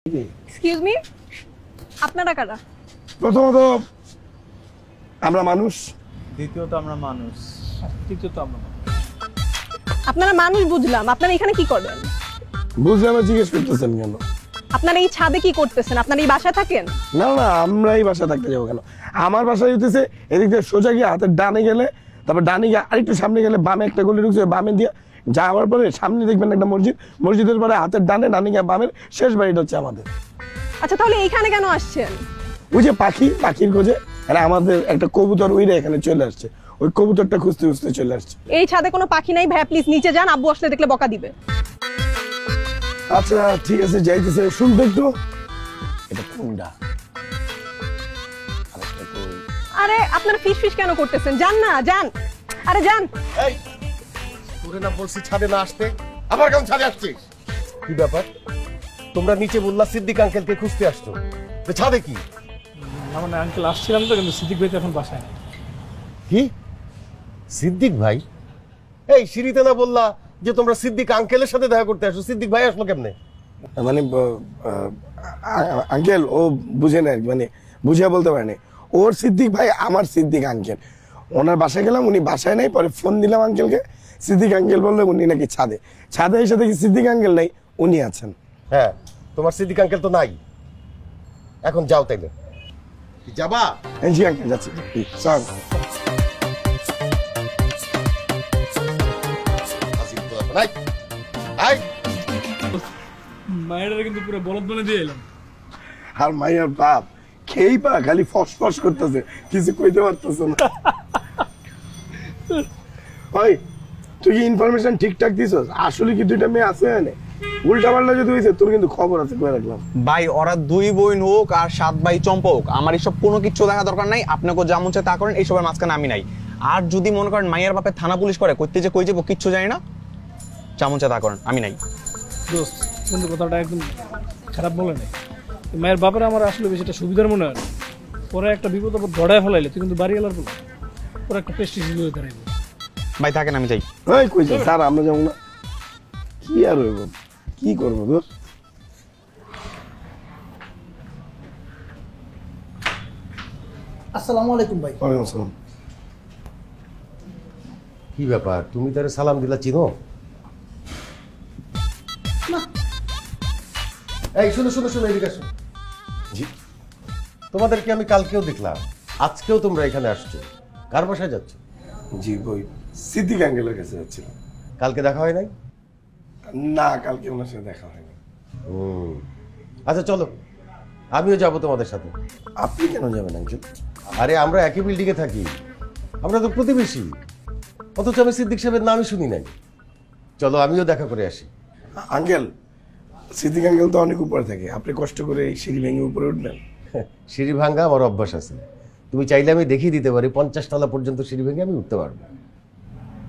Excuse me, আপনারা কারা? প্রথমত আমরা মানুষ, দ্বিতীয়ত আমরা মানুষ, তৃতীয়ত আমরা মানুষ। আপনারা মানুষ বুঝলাম, আপনারা এখানে কি করেন? বুঝলে আমার জিজ্ঞেস করতেছেন কেন? আপনারা এই ছাদে কি করতেছেন? আপনারা এই বাসায় থাকেন? না না, আমরা এই বাসা থাকতে যাবো কেন? আমার বাসায় হইতেছে এদিক দিয়ে সোজা গিয়ে হাতের ডানে গেলে, তারপর ডানে গিয়ে আরেকটু সামনে গেলে বামে একটা গলি ঢুকছে, বামে দিয়ে যাওয়ার পরে সামনে দেখবেন একটা মসজিদ, মসজিদের পরে হাতের ডানে, ডানে গিয়ে বামের শেষ বাড়িটা হচ্ছে আমাদের। আচ্ছা, তাহলে এইখানে কেন আসছেন? ওই যে পাখির খোঁজে, আর আমাদের একটা কবুতর উইরে এখানে চলে আসছে, ওই কবুতরটা খুঁজতে খুঁজতে চলে আসছে। এই ছাদে কোনো পাখি নাই ভাইয়া, প্লিজ নিচে যান, আব্বু আসলে দেখলে বকা দিবে। আচ্ছা ঠিক আছে, যাইতেছে। শুনতে একটু, এটা কোনটা? আরে আপনারা ফিস ফিস কেন করতেছেন? যান না, যান, আরে যান। এই তোরে না বলছি ছাদে না আসতে, আবার কেন ছাদে আসছিস? কি ব্যাপার? তোমরা নিচে বললা সিদ্দিক আঙ্কেলকে খুঁজতে আসছো, তো ছাদে কি? না মানে আঙ্কেল আসছিলাম তো, কিন্তু সিদ্দিক ভাই তো এখন বাসায় নেই। কি সিদ্দিক ভাই? এই সিঁড়িতে না বললা যে তোমরা সিদ্দিক আঙ্কেলের সাথে দেখা করতে আসো, সিদ্দিক ভাই আসলো কেমনে? মানে আঙ্কেল ও বুঝে না, মানে বুঝে বলতে পারেনি। ওর সিদ্দিক ভাই আমার সিদ্দিক আঙ্কেল। ওনার বাসায় গেলাম, উনি বাসায় নাই, পরে ফোন দিলাম আঙ্কেলকে, সিদ্দিক আঙ্কেল বললো উনি নাকি ছাদে। ছাদে এসে দেখি সিদ্দিক আঙ্কেল নাই, উনি আছেন। হ্যাঁ, তোমার সিদ্দিক আঙ্কেল তো নাই। এখন যাও তাইলে। যাবা? জি আঙ্কেল, যাচ্ছি। চল। মায়েরা কিন্তু পুরো বলদ বনে দিয়ে এলাম। আর মাইয়ার বাপ খেই পা খালি ফসফস করতেছে, কিছু কইতে পারতেছে না। ওই তুই কি ইনফরমেশন ঠিকঠাক দিছস? আসলে কি দুইটা মেয়ে আছে এনে? উল্টা পাল্টা যদি হইছে তোর কিন্তু খবর আছে, কই রাখলাম। ভাই ওরা দুই বোন হোক আর 7 ভাই চম্পা হোক, আমার এসব কোনো কিছু দেখা দরকার নাই। আপনাকে যেমন চাই তা করেন, এইসবের মাঝখানে আমি নাই। আর যদি মনে করেন মাইয়ার বাপে থানা পুলিশ করে, কইতে যে কই যাবো কিচ্ছু জানি না, যেমন চাই তা করেন, আমি নাই। দোস্ত কিন্তু কথাটা একদম খারাপ বলে নাই। মায়ের বাপের আমার আসলে বেশি একটা সুবিধার মনে হয় না। পরে একটা বিপদ আপদ ঘটায় ফেলাইলে তুই কিন্তু বাড়ি এলার বলে ওরা একটা প্রেস্টিজ হয়ে দাঁড়াইবে। ভাই থাকেন, আমি যাই। ওই কই যা স্যার, আমরা যাবো না। কি আর হইব, কি করবো দোষ? আসসালামু আলাইকুম ভাই। ওয়ালাইকুম আসসালাম। কি ব্যাপার, তুমি তারে সালাম দিলা, চিনো? এই শুনো শুনো শুনো, এদিকে আসো। জি, তোমাদেরকে আমি কালকেও দেখলাম, আজকেও তোমরা এখানে আসছো। কার বাসায় যাচ্ছ? জি বই সিদ্দিক আঙ্কেলের কাছে যাচ্ছিলাম। কালকে দেখা হয় নাই? না, কালকে ওনার সাথে দেখা হয়নি। আচ্ছা চলো, আমিও যাবো তোমাদের সাথে। আপনি কেন যাবেন আঙ্কেল? আরে আমরা একই বিল্ডিং এ থাকি, আমরা তো প্রতিবেশী, অথচ আমি সিদ্দিক সাহেবের নামই শুনি নাই। চলো আমিও দেখা করে আসি। আঙ্কেল, সিদ্দিক আঙ্কেল তো অনেক উপরে থাকে, আপনি কষ্ট করে এই সিঁড়ি ভেঙে উপরে উঠবেন? সিঁড়ি ভাঙ্গা আমার অভ্যাস আছে, তুমি চাইলে আমি দেখিয়ে দিতে পারি 50 তলা পর্যন্ত সিঁড়ি ভেঙে আমি উঠতে পারবো।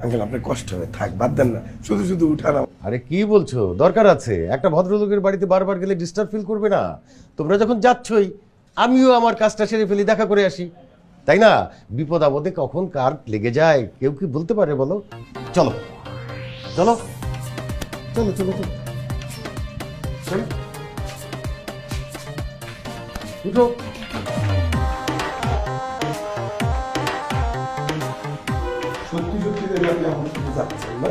আঙ্কেল আপনার কষ্ট হবে, থাক বাদ দেন না, শুধু শুধু উঠানো। আরে কি বলছো, দরকার আছে? একটা ভদ্রলোকের বাড়িতে বারবার গেলে ডিস্টার্ব ফিল করবে না? তোমরা যখন যাচ্ছই, আমিও আমার কাজটা সেরে ফেলি, দেখা করে আসি, তাই না? বিপদ আপদে কখন কার লেগে যায় কেউ কি বলতে পারে বলো? চলো চলো চলো চলো চলো চলো, উঠো। সত্যি সত্যি দেখে আপনি আমার সাথে যাচ্ছেন না?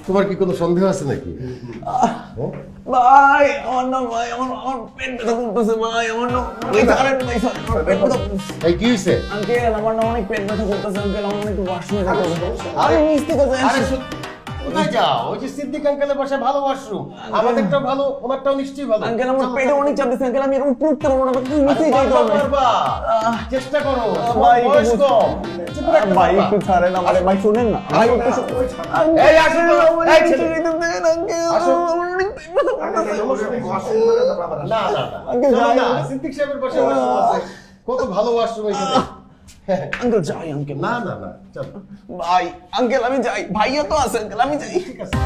তোমার কি কোনো সন্দেহ আছে নাকি? ভাই আমার না, ভাই আমার পেট ব্যথা করতেছে, ভাই আমার না, ভাই ছাড়েন ভাই, আমার পেট ব্যথা। এই কি হয়েছে? আঙ্কেল আমার না অনেক পেট ব্যথা করতেছে, আঙ্কেল আমার একটু ওয়াশরুমে যেতে হবে। আরে মিষ্টি কথা আসছে। কোথায় যাও? ওই যে সিদ্দিক আঙ্কেলের বাসায় ভালো ওয়াশরুম, আমাদেরটা ভালো, ওনারটাও নিশ্চয়ই ভালো। আঙ্কেল আমার পেটে অনেক চাপ দিচ্ছে, আঙ্কেল আমি এখন উঠতে পারবো না, আমাকে নিচে যেতে হবে। চেষ্টা করো, ভাই বয়স কম। ভাই একটু ছাড়েন আমারে, ভাই শুনেন না ভাই, একটু এই আসুন, এই ছেলে আসো। না না না আঙ্কেল যাই না, সিদ্দিক সাহেবের বাসায় ওয়াশরুম আছে, কত ভালো ওয়াশরুম এখানে। আঙ্কেল যাই আঙ্কেল। না না না, চলো ভাই আঙ্কেল আমি যাই, ভাইয়া তো আছে আঙ্কেল, আমি যাই। ঠিক আছে।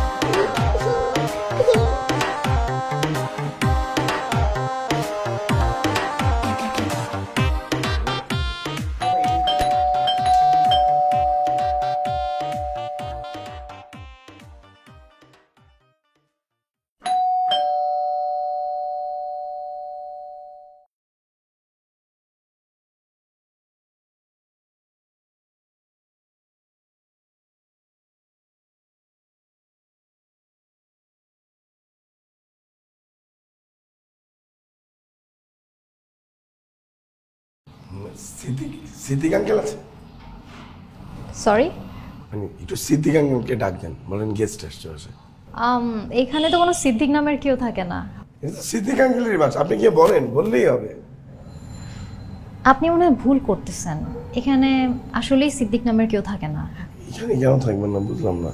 সিদ্দিক আঙ্কেল আছে? সরি, মানে একটু সিদ্দিক আঙ্কেলকে ডাক দেন, বলেন গেস্ট আসছে বাসে। এখানে তো কোনো সিদ্দিক নামের কেউ থাকে না। সিদ্দিক আঙ্কেলের বাসা, আপনি গিয়ে বলেন, বললেই হবে। আপনি মনে হয় ভুল করতেছেন, এখানে আসলেই সিদ্দিক নামের কেউ থাকে না। এখানে কেন থাকবেন না বুঝলাম না।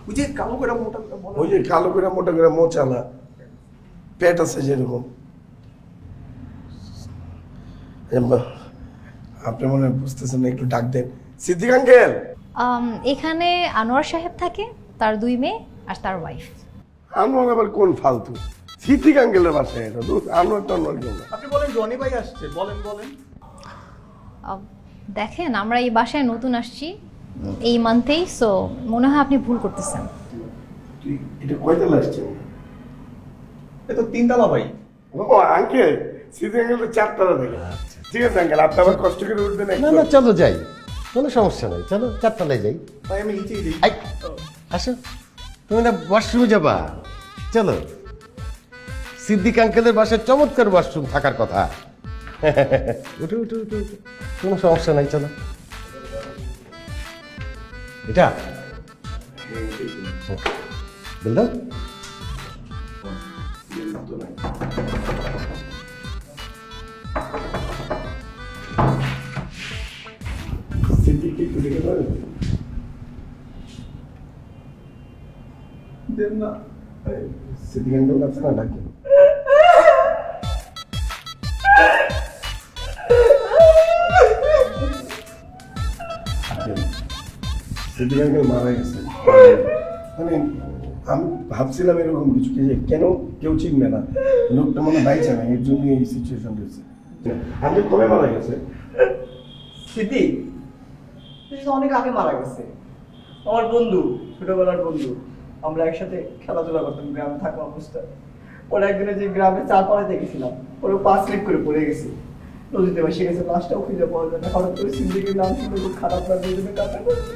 ওই যে কালো করে মোটা ওই যে কালো করে মোটা করে মোচালা পেট আছে যেরকম। আপনি মনে হয় বুঝতেছেন না, একটু ডাক দেন সিদ্দিক আঙ্কেল। এখানে আনোয়ার সাহেব থাকে, তার 2 মেয়ে আর তার ওয়াইফ। আনোয়ার আবার কোন ফালতু? সিদ্দিক আঙ্কেলের বাসায় এটা তো। আনোয়ার তো আনোয়ার কেউ না। আপনি বলেন রনি ভাই আসছে, বলেন। দেখেন, আমরা এই বাসায় নতুন আসছি এই মান্থেই, সো মনে হয় আপনি ভুল করতেছেন। তুই এটা কয়তলা আসছে? এ তো 3 তলা ভাই। ও আঙ্কেল, সিদ্দিক আঙ্কেল তো 4 তলা থাকে। ঠিক আছে আঙ্কেল, আপনি আবার কষ্ট করে উঠবেন। না না, চলো যাই, কোনো সমস্যা নাই, চলো 4 তলায় যাই। ভাই আমি নিচেই যাই। আসো, তুমি না ওয়াশরুমে যাবা, চলো। সিদ্দিক আঙ্কেলের বাসায় চমৎকার ওয়াশরুম থাকার কথা। উঠো উঠো উঠো উঠো, কোনো সমস্যা নাই, চলো। এটা বললাম সিদ্দিককে একটু দেখে পারেন? দেন না। সিদ্দিক আঙ্কেল আছে না, ডাকেন। সিদ্দিক আঙ্কেল মারা গেছে। মানে আমি ভাবছিলাম এরকম কিছু, কি যে কেন কেউ চিনবে না, লোকটা মনে বাইছে না, এর জন্য এই সিচুয়েশন হয়েছে। আঙ্কেল কবে মারা গেছে? সিদ্দিক অনেক আগে মারা গেছে। আমার বন্ধু, ছোটবেলার বন্ধু, আমরা একসাথে খেলাধুলা করতাম গ্রামে থাকা অবস্থায়। ওরা একদিনে যে গ্রামে চা করাতে গেছিলাম, ওরা 5 স্লিপ করে পড়ে গেছে, নদীতে বসে গেছে, লাশটাও খুঁজে পাওয়া যায় না। হঠাৎ করে সিদ্দিকের নাম শুনে খুব খারাপ লাগে, দুজনে কান্না করছে।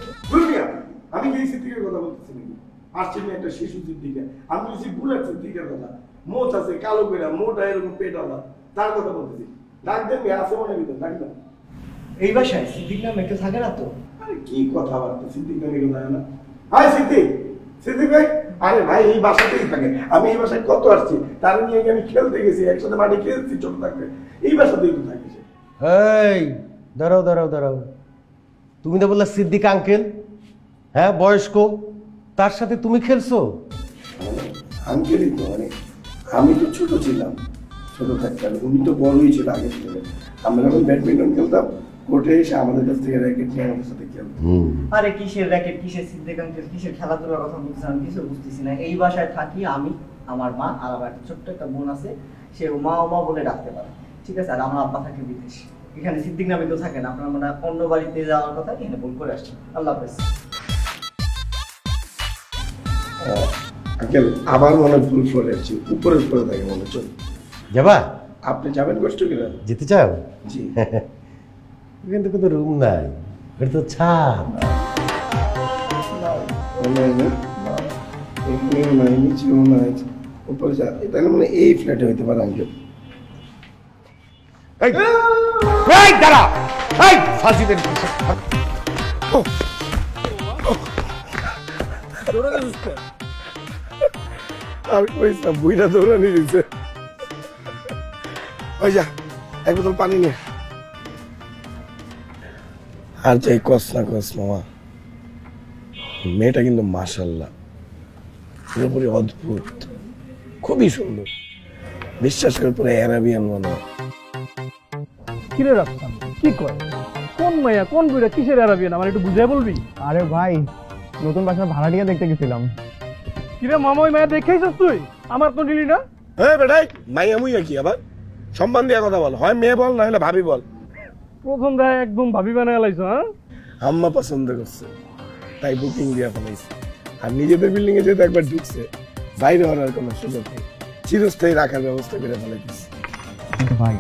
আমি কি সিদ্দিকের কথা বলতেছি নাকি? আসছে একটা শিশু সিদ্দিকে, আমি বলছি বুলেট সিদ্দিকের কথা। মোচ আছে কালো করে, মোটা এরকম পেট আলা, তার কথা বলতেছি। ডাক দেন, আছে মনে ভিতরে, ডাক দেন। এই বাসায় সিদ্দিক নামে কেউ থাকে না তো? আরে কি কথাবার্তা, সিদ্দিক নামে কেউ থাকে না? হাই সিদ্দিক, সিদ্দিক ভাই। আরে ভাই এই বাসাতেই থাকে, আমি এই বাসায় কত আসছি, তার নিয়ে আমি খেলতে গেছি, একসাথে মাঠে খেলছি ছোট থাকতে, এই বাসাতেই তো থাকে সে। এই দাঁড়াও দাঁড়াও দাঁড়াও, তুমি না বললা সিদ্দিক আঙ্কেল? হ্যাঁ, বয়স্ক, তার সাথে তুমি খেলছো? আঙ্কেলই তো, মানে আমি তো ছোট ছিলাম, ছোট থাকতাম, উনি তো বড়ই ছিল আগে থেকে। আমরা যখন ব্যাডমিন্টন খেলতাম, কোর্টে এসে আমাদের কাছ থেকে র্যাকেট নিয়ে আমাদের সাথে খেলতাম। আরে কিসের র্যাকেট, কিসের সিদ্দিক আঙ্কেল, কিসের খেলাধুলার কথা বলছেন, আমি কিছু বুঝতেছি না। এই বাসায় থাকি আমি, আমার মা আর আমার একটা ছোট্ট একটা বোন আছে, সে মা ও মা বলে ডাকতে পারে, ঠিক আছে? আর আমার আব্বা থাকে বিদেশ। এখানে সিদ্দিক নামে কেউ থাকে না। আপনার মানে অন্য বাড়িতে যাওয়ার কথা, এখানে ভুল করে আসছেন। আল্লাহ হাফেজ। আঙ্কেল আবার মনে ভুল করে আসছি, উপরে উপরে থাকে মনে। চল যাবা? আপনি যাবেন কষ্ট করে? যেতে চাও? জি। কিন্তু কোনো রুম নাই, এটা তো ছাদ। এখানেও নাই, নিচেও নাই, উপরে যা, তাহলে মানে এই ফ্ল্যাটে হইতে পারে আঙ্কেল। দাঁড়া, এই ফাঁসিদের আর কইস না, বুইরা দৌড়ানি দিচ্ছে। ওই যা, এক বোতল পানি নিয়ে। আর চাই কস না কস মামা, মেয়েটা কিন্তু মাশাআল্লাহ পুরোপুরি অদ্ভুত, খুবই সুন্দর, বিশ্বাস করে পুরো অ্যারাবিয়ান মনে হয়। কিরে রাখতাম, কি কয়? কোন মাইয়া, কোন বুড়া, কিসের আরাবিয়ান, আমার একটু বুঝাই বলবি? আরে ভাই, নতুন বাসার ভাড়াটিয়া দেখতে গেছিলাম। কিরে মামা, ওই মায়া দেখেছিস তুই? আমার তো নিলি না। হ্যাঁ বেটাই, মাইয়া মুইয়া কি আবার সম্মান দিয়া কথা বল, হয় মেয়ে বল না হলে ভাবি বল। প্রথম দেখ একদম ভাবি বানায় লাইছো। হ্যাঁ, আম্মা পছন্দ করছে তাই বুকিং দিয়া ফেলাইছে, আর নিজেদের বিল্ডিং এ যেহেতু একবার ঢুকছে, বাইরে হওয়ার কোনো সুযোগ নেই, চিরস্থায়ী রাখার ব্যবস্থা করে ফেলাইছে। কিন্তু ভাই,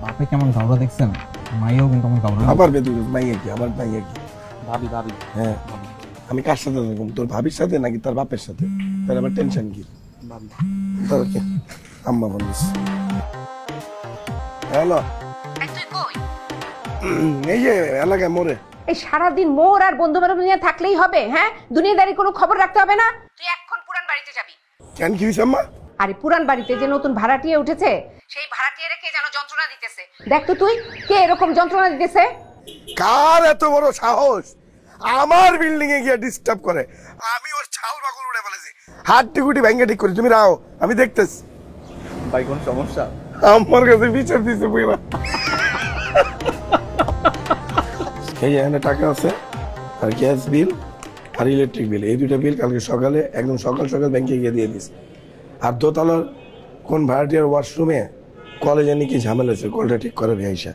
বাপে কেমন গাওরা দেখছেন, মাইয়াও কিন্তু আমার গাওরা। আবার বেদুর মাইয়া কি, আমার মাইয়া কি? ভাবি ভাবি। হ্যাঁ, আমি কার সাথে থাকবো, তোর ভাবির সাথে নাকি তার বাপের সাথে? তার আবার টেনশন কি? তোর কি আম্মা বলিস? হ্যালো, এই যে এলাকায় মোড়ে। এই সারাদিন মোর আর বন্ধু বান্ধব নিয়ে থাকলেই হবে? হ্যাঁ, দুনিয়াদারি কোনো খবর রাখতে হবে না? তুই এখন পুরান বাড়িতে যাবি। কেন, কি হয়েছে আম্মা? আরে পুরান বাড়িতে যে নতুন ভাড়াটিয়া উঠেছে, সেই ভাড়াটিয়ারে কে যেন যন্ত্রণা দিতেছে। দেখ তো তুই, কে এরকম যন্ত্রণা দিতেছে? কার এত বড় সাহস আমার বিল্ডিং এ গিয়ে ডিস্টার্ব করে? আমি ওর ছাল বাকল উড়ে ফেলেছি, হাড্ডি গুটি ভেঙে ঠিক করি। তুমি রাও, আমি দেখতেছি। ভাই কোন সমস্যা? আমার কাছে বিচার দিছে বুঝলা। এই এখানে টাকা আছে, আর গ্যাস বিল আর ইলেকট্রিক বিল, এই দুইটা বিল কালকে সকালে একদম সকাল সকাল ব্যাংকে গিয়ে দিয়ে দিস। আর দোতলার কোন ভাড়াটিয়ার ওয়াশরুমে কলেজে নাকি ঝামেলা আছে, কলটা ঠিক করে আইসা।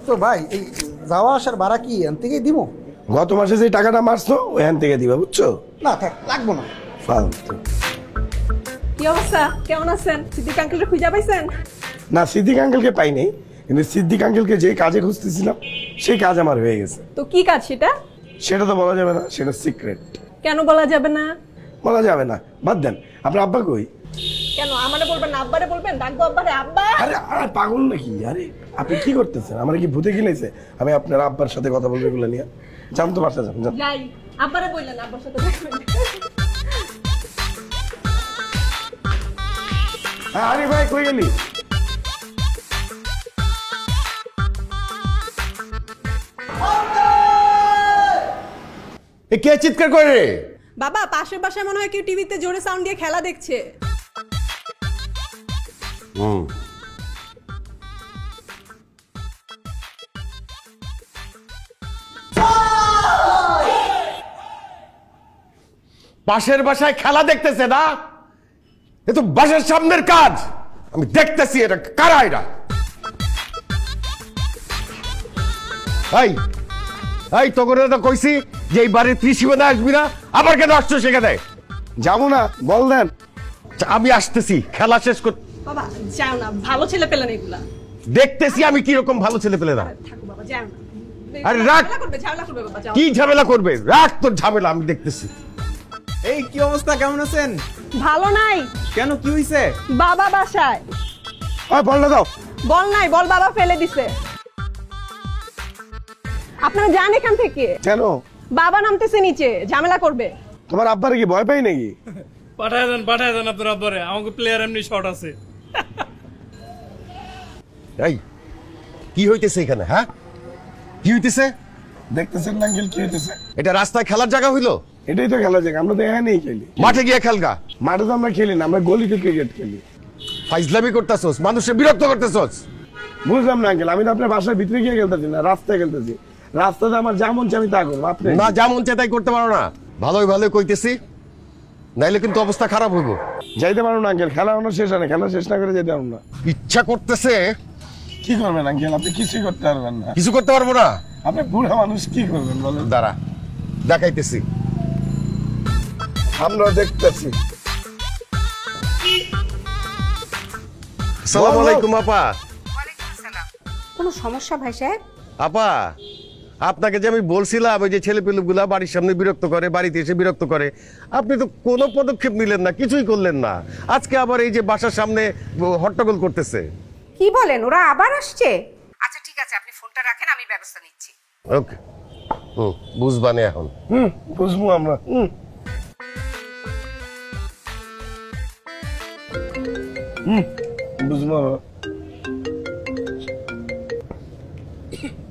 তো ভাই এই যাওয়া আসার ভাড়া কি এখান থেকেই দিব? গত মাসে যে টাকাটা মারছো ওখান থেকে দিবা, বুঝছো? না থাক, লাগবো না। ফালতু। কি অবস্থা, কেমন আছেন? সিদ্দিক আঙ্কেলকে খুঁজে পাইছেন? না, সিদ্দিক আঙ্কেলকে পাই নাই, কিন্তু সিদ্দিক আঙ্কেলকে যে কাজে খুঁজতেছিলাম সেই কাজ আমার হয়ে গেছে। তো কি কাজ সেটা? সেটা তো বলা যাবে না, সেটা সিক্রেট। কেন বলা যাবে না? বলা যাবে না, বাদ দেন। আপনার আব্বা কই? কেন আমারে বলবেন না, আব্বারে বলবেন? ডাকবো আব্বারে। আব্বা! আরে আরে পাগল নাকি? আরে আপনি কি করতেছেন? আমার কি ভূতে গিলেছে? আমি আপনার আব্বার সাথে কথা বলবো এগুলো নিয়ে। যান তো বাসা যান। যাই, আব্বারে বললেন, আব্বার সাথে দেখবেন। আরে ভাই কই গেলি? এ কে চিৎকার করে রে? বাবা, পাশের বাসায় মনে হয় কেউ টিভিতে জোরে সাউন্ড দিয়ে খেলা দেখছে। পাশের বাসায় খেলা দেখতেছে না? এ তো বাসার সামনের কাজ, আমি দেখতেছি। এটা কারা? এটা এই তোকে তো কইছি যে এই বাড়ির ত্রিসীমানা আসবি না, আবার কেন আসছো সেখানে? যাবো না, বল দেন। আমি আসতেছি, খেলা শেষ কর। বাবা যাও না, ভালো ছেলে পেলেন এগুলা। দেখতেছি আমি কিরকম ভালো ছেলে পেলে না। থাকো বাবা, যাও না। আরে রাখ, ঝামেলা করবে বাবা, যাও। কি ঝামেলা করবে? রাখ তোর ঝামেলা, আমি দেখতেছি। এই কি অবস্থা, কেমন আছেন? ভালো নাই। কেন, কি হইছে? বাবা বাসায়। ওই বলটা দাও। বল নাই, বল বাবা ফেলে দিছে। আপনারা যান এখান থেকে। কেন? বাবা নামতেছে নিচে, ঝামেলা করবে। তোমার আব্বারে কি ভয় পাই নাকি? পাঠায় দেন আপনার আব্বারে, আমাকে প্লেয়ার এমনি শর্ট আছে। এই কি হইতেছে এখানে? হ্যাঁ, কি হইতেছে? দেখতেছেন না আঙ্কেল, কি হইতেছে? এটা রাস্তায় খেলার জায়গা হইলো? এটাই তো খেলা জায়গা, আমরা তো এখানেই খেলি। মাঠে গিয়ে খেলগা। মাঠে তো আমরা খেলি না, আমরা গলিতে ক্রিকেট খেলি। ফাইজলামি করতেছস, মানুষের বিরক্ত করতেছস। বুঝলাম না আঙ্কেল, আমি তো আপনার বাসার ভিতরে গিয়ে খেলতেছি না, রাস্তায় খেলতেছি। রাস্তাতে আমার যা মন চায় আমি তা করবো। আপনি না, যা মন চায় তাই করতে পারো না। ভালোই ভালোই কইতেছি, নাইলে কিন্তু অবস্থা খারাপ হইব। যাইতে পারো না আঙ্কেল, খেলা এখনো শেষ হয় না, খেলা শেষ না করে যেতে পারবো না। ইচ্ছা করতেছে। কি করবেন আঙ্কেল? আপনি কিছুই করতে পারবেন না। কিছু করতে পারবো না? আপনি বুড়া মানুষ, কি করবেন বলেন? দাঁড়া, দেখাইতেছি। আমরা দেখতেছি। আসসালামু আলাইকুম আপা। কোনো সমস্যা ভাই সাহেব? আপা, আপনাকে যে আমি বলছিলাম ওই যে ছেলেপেলেগুলা বাড়ির সামনে বিরক্ত করে, বাড়িতে এসে বিরক্ত করে, আপনি তো কোনো পদক্ষেপ নিলেন না, কিছুই করলেন না। আজকে আবার এই যে বাসার সামনে হট্টগোল করতেছে। কি বলেন, ওরা আবার আসছে? আচ্ছা ঠিক আছে, আপনি ফোনটা রাখেন, আমি ব্যবস্থা নিচ্ছি। ওকে, বুঝবানে এখন। বুঝবো আমরা। বুঝবো।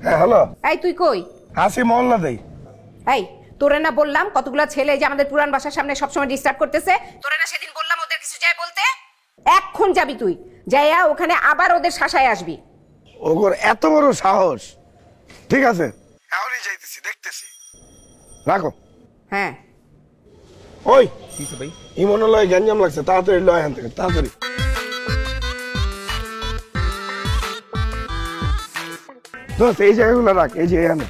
হ্যাঁ হ্যালো। এই তুই কই? আসি মহল্লা দেই। এই তোরে না বললাম কতগুলা ছেলে যে আমাদের পুরান বাসার সামনে সবসময় ডিস্টার্ব করতেছে? তোরে না সেদিন বললাম ওদের কিছু যায় বলতে? এখন যাবি তুই, যাইয়া ওখানে আবার ওদের শাসায় আসবি। ওগর এত বড় সাহস! ঠিক আছে, এখনই যাইতেছি, দেখতেছি। রাখো। হ্যাঁ। ওই ভাই, ইমনলয় গ্যাঞ্জাম লাগছে, তাড়াতাড়ি লয় এখান থেকে, তাড়াতাড়ি। দোস্ত এই জায়গাগুলো রাখ, এই যে এখানে,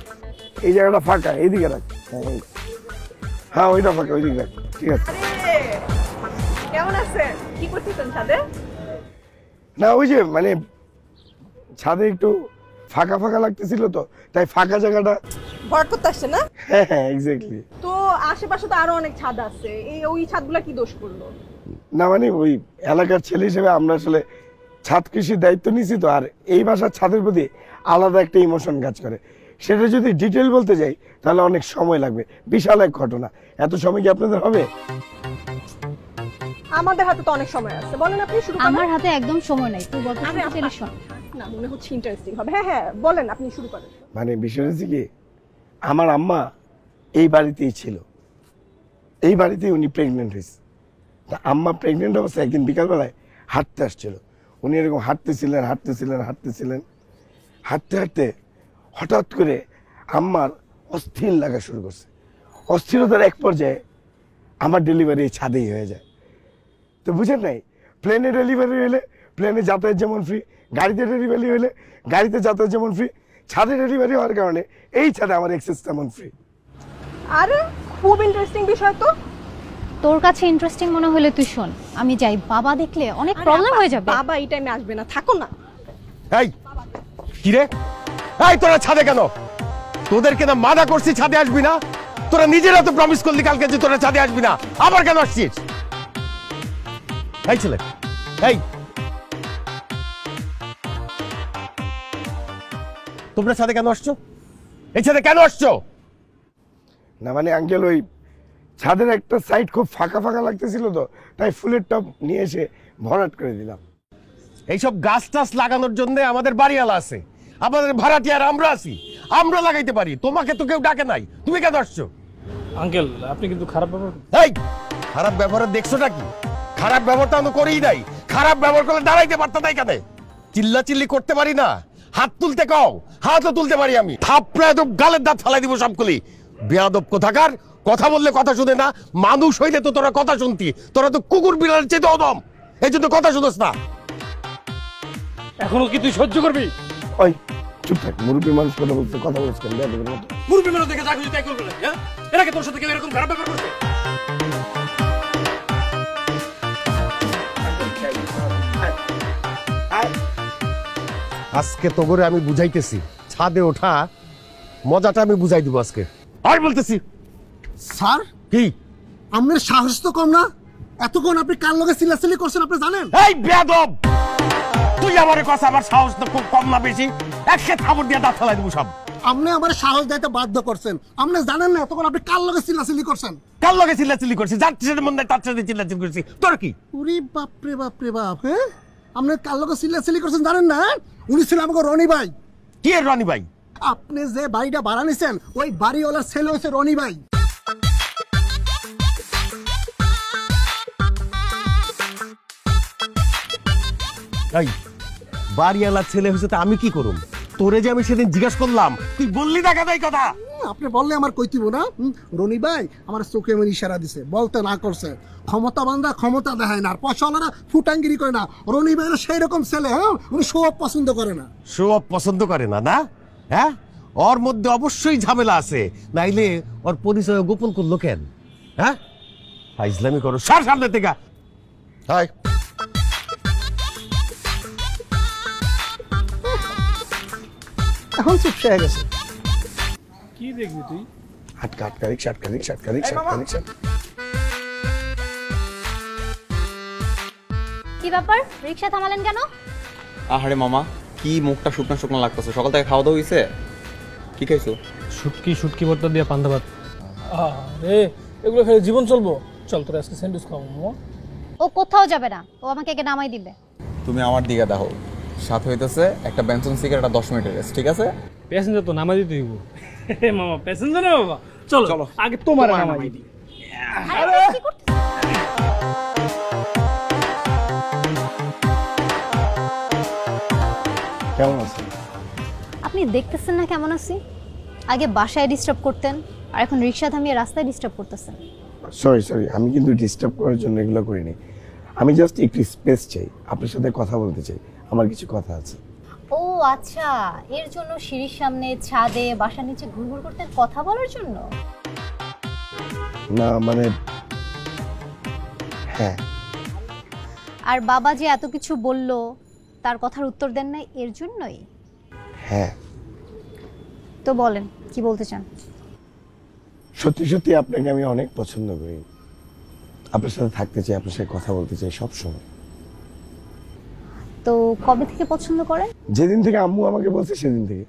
এই জায়গাটা ফাঁকা, এইদিকে রাখ। হ্যাঁ ওইটা ফাঁকা, ওইদিকে রাখ। ঠিক আছে। কেমন আছেন? কি করতেছেন ছাদে? না ওই যে মানে ছাদে একটু ফাঁকা ফাঁকা লাগতেছিল, তো তাই ফাঁকা জায়গাটা ভরাট করতে আসছে না? হ্যাঁ হ্যাঁ এক্স্যাক্টলি। তো আশেপাশে তো আরো অনেক ছাদ আছে, এই ওই ছাদগুলা কি দোষ করলো? না মানে ওই এলাকার ছেলে হিসেবে আমরা আসলে ছাদ কৃষির দায়িত্ব নিছি তো, আর এই বাসার ছাদের প্রতি আলাদা একটা ইমোশন কাজ করে। সেটা যদি ডিটেল বলতে যাই তাহলে অনেক সময় লাগবে, বিশাল এক ঘটনা। এত সময় কি আপনাদের হবে? আমাদের হাতে তো অনেক সময় আছে, বলেন আপনি শুরু করেন। আমার হাতে একদম সময় নাই, তুই বলতে চাইলে শোন। না মনে হচ্ছে ইন্টারেস্টিং হবে। হ্যাঁ হ্যাঁ বলেন, আপনি শুরু করেন। মানে বিষয় হচ্ছে কি, আমার আম্মা এই বাড়িতেই ছিল, এই বাড়িতেই উনি প্রেগনেন্ট হয়েছে। তা আম্মা প্রেগনেন্ট অবস্থায় একদিন বিকালবেলায় হাঁটতে আসছিল। উনি এরকম হাঁটতেছিলেন হাঁটতে হাঁটতে হঠাৎ করে আম্মার অস্থির লাগা শুরু করছে। অস্থিরতার এক পর্যায়ে আমার ডেলিভারি ছাদেই হয়ে যায়। তো বুঝেন নাই, প্লেনে ডেলিভারি হলে প্লেনে যাতায়াত যেমন ফ্রি, গাড়িতে ডেলিভারি হলে গাড়িতে যাতায়াত যেমন ফ্রি, ছাদে ডেলিভারি হওয়ার কারণে এই ছাদে আমার এক্সেস তেমন ফ্রি। আরে খুব ইন্টারেস্টিং বিষয় তো। তোর কাছে ইন্টারেস্টিং মনে হলে তুই শোন, আমি যাই, বাবা দেখলে অনেক প্রবলেম হয়ে যাবে। বাবা এই টাইমে আসবে না, থাকো না। এই কি রে, এই তোরা ছাদে কেন? তোদেরকে না মানা করছি ছাদে আসবি না? তোরা নিজেরা তো প্রমিস করলি কালকে যে তোরা ছাদে আসবি না, আবার কেন আসছিস? এই ছেলে, এই তোমরা ছাদে কেন আসছো? এই ছাদে কেন আসছো? না মানে আঙ্কেল, ওই ছাদের একটা সাইড খুব ফাঁকা ফাঁকা লাগতেছিল তো, তাই ফুলের টব নিয়ে এসে ভরাট করে দিলাম। এইসব গাছ টাছ লাগানোর জন্য আমাদের বাড়িওয়ালা আছে, আমাদের ভাড়াটিয়ার আমরা আছি, আমরা লাগাইতে পারি। তোমাকে তো কেউ ডাকে নাই, তুমি কেন আসছো? আঙ্কেল আপনি কিন্তু খারাপ ব্যবহার। এই খারাপ ব্যবহার দেখছোটা কি? খারাপ ব্যবহারটা আমি করেই নাই। খারাপ ব্যবহার করলে দাঁড়াইতে পারতাম না কেন? চিল্লা চিল্লি করতে পারি না, হাত তুলতে কও, হাতও তুলতে পারি আমি। থাপড়ায় তো গালের দাঁত ফালাই দিব সবগুলি। বেয়াদব কোথাকার, কথা বললে কথা শুনে না। মানুষ হইলে তো তোরা কথা শুনতি, তোরা তো কুকুর বিড়ালের চেয়ে অদম, এই জন্য কথা শুনোস না। এখনো কি তুই সহ্য করবি? ওই চুপ থাক, মুরব্বী মানুষ কথা বলছে, কথা বলছে কেন? বেয়াদবের মতো। মুরব্বী মানুষ দেখে যা খুশি তাই করবে না, হ্যাঁ? এরা কি তোর সাথে কেউ এরকম খারাপ ব্যবহার করছে? আজকে তো করে আমি বুঝাইতেছি, ছাদে ওঠা মজাটা আমি বুঝাই দিব আজকে। আর বলতেছি স্যার, কি আপনার সাহস তো কম না? এতক্ষণ আপনি কার লগে চিল্লাচিল্লি করছেন আপনি জানেন? এই বেয়াদব, তুই আমারে কথা, আমার সাহস তো খুব কম না বেশি? একসাথে থাপড় দিয়ে দাঁত ফেলাই দিব সব। আপনি আমার সাহস দিতে বাধ্য করছেন। আপনি জানেন না এতক্ষণ আপনি কার লগে চিল্লাচিল্লি করছেন? কার লগে চিল্লাচিল্লি করছি? যার সাথে মন দেয় তার সাথে চিল্লাচিল্লি করছি। তোর কি? ওরে বাপরে বাপরে বাপ, হ্যাঁ? আপনি কার লগে চিল্লাচিল্লি করছেন জানেন না? উনি ছিল আমাকে রনি ভাই। কি এর রনি ভাই? আপনি যে বাড়িটা ভাড়া নিছেন ওই বাড়িওয়ালার ছেলে হয়েছে রনি ভাই। এই বাড়িওয়ালার ছেলে হয়েছে তা আমি কি করুম? তোরে যে আমি সেদিন জিজ্ঞাসা করলাম, তুই বললি না কেন এই কথা? আপনি বললে আমার কইতিব না? রনি ভাই আমার চোখে এমন ইশারা দিছে, বলতে না করছে। ক্ষমতা বান্ধা ক্ষমতা দেখায় না, আর পয়সাওয়ালারা ফুটাঙ্গিরি করে না। রনি ভাই সেই রকম ছেলে, হ্যাঁ? উনি শো অফ পছন্দ করে না। শো অফ পছন্দ করে না? না, হ্যাঁ, ওর মধ্যে অবশ্যই ঝামেলা আছে, নাইলে ওর পরিচয় গোপন করলো কেন? হ্যাঁ, ফাইজলামি করো, সার সামনে থেকে। হাই এখন চুপ হয়ে গেছে। কি দেখবি তুই? আটকা আটকা রিক্সা, আটকা রিক্সা, আটকা রিক্সা, আটকা রিক্সা। কি ব্যাপার, রিকশা থামালেন কেন? আহারে মামা, কি মুখটা শুকনো শুকনো লাগতেছে? সকাল থেকে খাওয়া দাওয়া হয়েছে? কি খাইছো? শুটকি ভর্তা দিয়ে পান্তা ভাত। আরে এগুলো খেলে জীবন চলবো? চল তোর আজকে স্যান্ডউইচ খাবো মামা। ও কোথাও যাবে না, ও আমাকে একে নামাই দিবে। তুমি আমার দিকে দেখো, সাথে হইতেছে একটা বেনসন সিগারেট, 10 মিনিটের রেস্ট, ঠিক আছে? প্যাসেঞ্জার তো নামাই দিতে হইব। মামা প্যাসেঞ্জার না বাবা, চলো চলো আগে তোমার নামাই দিই। আরে কি করছিস? কেমন আছেন? আপনি দেখতেছেন না কেমন আছি? আগে বাসায় ডিস্টার্ব করতেন, আর এখন রিকশা থামিয়ে রাস্তায় ডিস্টার্ব করতেছেন। সরি সরি, আমি কিন্তু ডিস্টার্ব করার জন্য এগুলো করিনি। আমি জাস্ট একটু স্পেস চাই, আপনার সাথে কথা বলতে চাই, আমার কিছু কথা আছে। ও আচ্ছা, এর জন্য সিঁড়ির সামনে, ছাদে, বাসার নিচে ঘুরঘুর করতেন কথা বলার জন্য? না মানে হ্যাঁ। আর বাবা যে এত কিছু বলল, তার কথার উত্তর দেন নাই এর জন্যই? হ্যাঁ। তো বলেন কি বলতে চান? সত্যি সত্যি আপনাকে আমি অনেক পছন্দ করি, আপনার সাথে থাকতে চাই, আপনার সাথে কথা বলতে চাই সব সময়। তো কবে থেকে পছন্দ করেন? যেদিন থেকে আম্মু আমাকে বলছে সেদিন থেকে।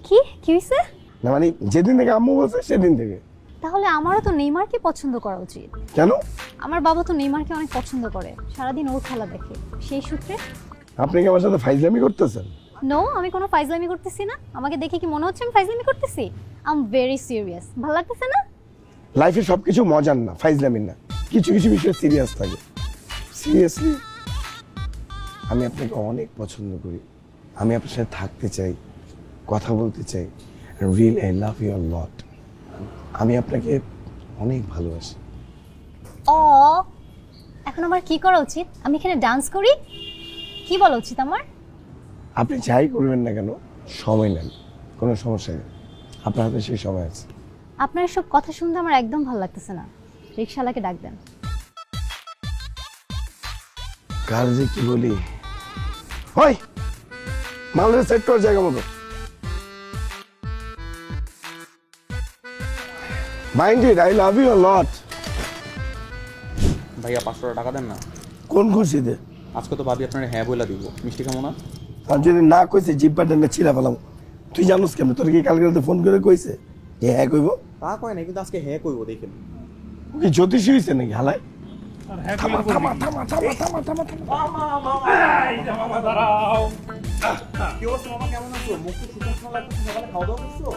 কি কি হইছে? না মানে যেদিন থেকে আম্মু বলছে সেদিন থেকে। তাহলে আমারও তো নেইমারকে পছন্দ করা উচিত। কেন? আমার বাবা তো নেইমারকে অনেক পছন্দ করে, সারাদিন ওর খেলা দেখে, সেই সূত্রে। আপনি কি আমার সাথে ফাইজলামি করতেছেন? নো, আমি কোনো ফাইজলামি করতেছি না। আমাকে দেখে কি মনে হচ্ছে আমি ফাইজলামি করতেছি? I am very serious. ভালো লাগতেছে না? লাইফে সবকিছু মজার না, ফাইজলামি না, কিছু কিছু বিষয় সিরিয়াস থাকে। সিরিয়াসলি আমি আপনাকে অনেক পছন্দ করি, আমি আপনার সাথে থাকতে চাই, কথা বলতে চাই। Real I love you a lot. আমি আপনাকে অনেক ভালোবাসি। ও, এখন আমার কি করা উচিত? আমি এখানে ডান্স করি? কি বলা উচিত আমার? আপনি যাই করবেন না কেন সময় নেন, কোনো সমস্যা নেই, আপনার হাতে সেই সময় আছে। আপনার এসব কথা শুনতে আমার একদম ভালো লাগতেছে না। রিকশাওয়ালাকে ডাক দেন। কার যে কি বলি, ওই মালের সেট করার জায়গা মতো। Mind it, I love you a lot. ভাইয়া 500 টাকা দেন না। কোন খুশিতে? আজকে তো ভাবি আপনার হ্যাঁ বইলা দিব, মিষ্টি খাবো না? আর যদি না কইছে জিব্বাটা না ছিঁড়া ফেলাম। তুই জানোস কেমন? তোর কি কালকে রাতে ফোন করে কইছে এ হ্যাঁ কইব? তা কয় না, কিন্তু আজকে হ্যাঁ কইব দেখেন। ও কি জ্যোতিষী হইছে নাকি হালাই? আর হ্যাঁ থামা কইলে থামা বলবি। থামা থামা থামা থামা থামা। এই যে মামা দাঁড়াও। কি অবস্থা মামা, কেমন আছো? মুখ তো শুকনো লাগছে, সকালে খাওয়া দাওয়া করছো?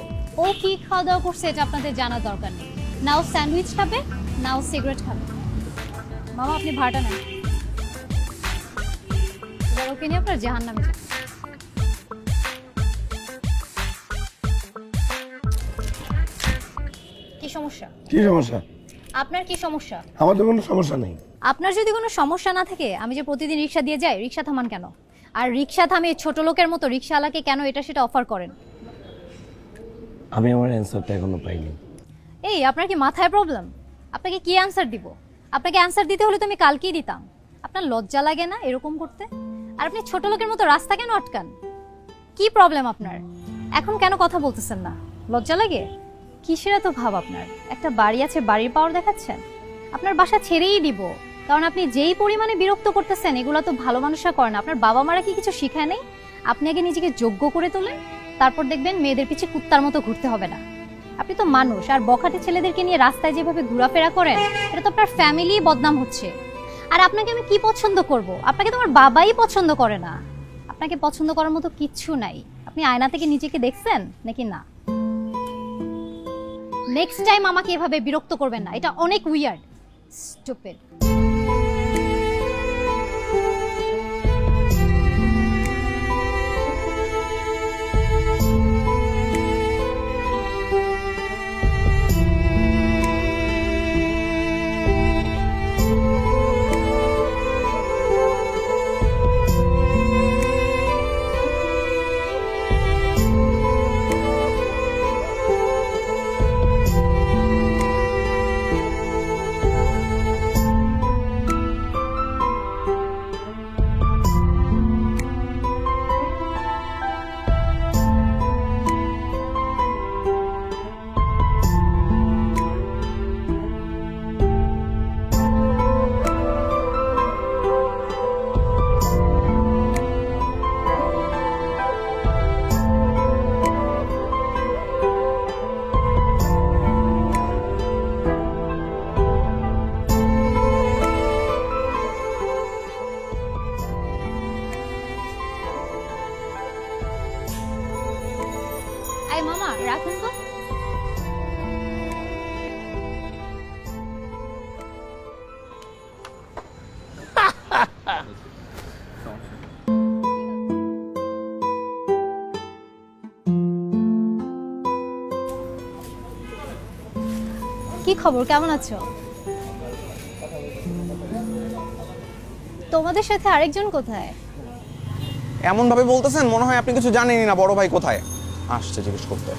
ও কি খাওয়া দাওয়া করছে এটা আপনাদের জানার দরকার নেই। নাও স্যান্ডউইচ খাবে, নাও সিগারেট খাবে। মামা আপনি ভাড়াটা নেন। এবার ওকে নিয়ে আপনার জাহান্নামে যান। কি সমস্যা? কি সমস্যা? আপনার কি সমস্যা? আমার তো কোনো সমস্যা নেই। আপনার যদি কোনো সমস্যা না থাকে, আমি যে প্রতিদিন রিক্সা দিয়ে যাই, রিক্সা থামান কেন? আর রিক্সা থামিয়ে ছোট লোকের মতো রিক্সাওয়ালাকে কেন এটা সেটা অফার করেন? আমি আমার অ্যানসারটা এখনো পাইনি। এই আপনার কি মাথায় প্রবলেম? আপনাকে কি অ্যানসার দিব? আপনাকে অ্যানসার দিতে হলে তো আমি কালকেই দিতাম। আপনার লজ্জা লাগে না এরকম করতে? আর আপনি ছোট লোকের মতো রাস্তা কেন আটকান? কি প্রবলেম আপনার? এখন কেন কথা বলতেছেন না? লজ্জা লাগে? কিসের এত ভাব আপনার? একটা বাড়ি আছে, বাড়ির পাওয়ার দেখাচ্ছেন? আপনার বাসা ছেড়েই দিব, কারণ আপনি যেই পরিমাণে বিরক্ত করতেছেন এগুলো তো ভালো মানুষরা করে না। আপনার বাবা মারা কি কিছু শিখায় নেই? আপনি আগে নিজেকে যোগ্য করে তোলেন, তারপর দেখবেন মেয়েদের পিছে কুত্তার মতো ঘুরতে হবে না। আপনি তো মানুষ, আর বখাটে ছেলেদেরকে নিয়ে রাস্তায় যেভাবে ঘোরাফেরা করেন এটা তো আপনার ফ্যামিলি বদনাম হচ্ছে। আর আপনাকে আমি কি পছন্দ করব? আপনাকে তো আমার বাবাই পছন্দ করে না। আপনাকে পছন্দ করার মতো কিচ্ছু নাই। আপনি আয়না থেকে নিজেকে দেখছেন নাকি না? নেক্সট টাইম আমাকে এভাবে বিরক্ত করবেন না, এটা অনেক উইয়ার্ড। স্টুপিড। আই মামা রাখুন তো। কি খবর, কেমন আছো? তোমাদের সাথে আরেকজন কোথায়? এমন ভাবে বলতেছেন মনে হয় আপনি কিছু জানেনই না বড় ভাই কোথায় আসছে জিজ্ঞেস করতে।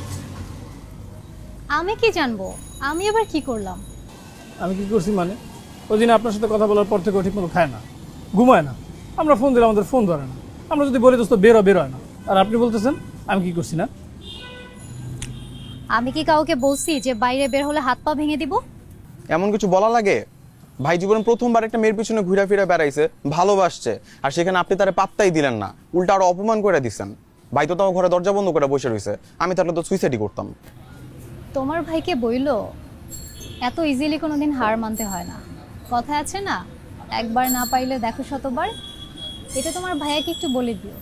আমি কি জানবো? আমি আবার কি করলাম? আমি কি করছি মানে? ওই দিন আপনার সাথে কথা বলার পর থেকে ও ঠিক মতো খায় না, ঘুমায় না। আমরা ফোন দিলে আমাদের ফোন ধরে না। আমরা যদি বলি দোস্ত বের হয় না। আর আপনি বলতেছেন আমি কি করছি না? আমি কি কাউকে বলছি যে বাইরে বের হলে হাত পা ভেঙে দিব? এমন কিছু বলা লাগে? ভাই জীবনে প্রথমবার একটা মেয়ের পিছনে ঘুরে ফিরে বেড়াইছে, ভালোবাসছে, আর সেখানে আপনি তারে পাত্তাই দিলেন না, উল্টা আরো অপমান করে দিচ্ছেন। ভাই তো তাও ঘরে দরজা বন্ধ করে বসে রয়েছে, আমি তাহলে তো সুইসাইডই করতাম। তোমার ভাইকে বইলো এত ইজিলি কোনোদিন হার মানতে হয় না। কথা আছে না, একবার না পাইলে দেখো শতবার। এটা তোমার ভাইয়াকে একটু বলে দিও।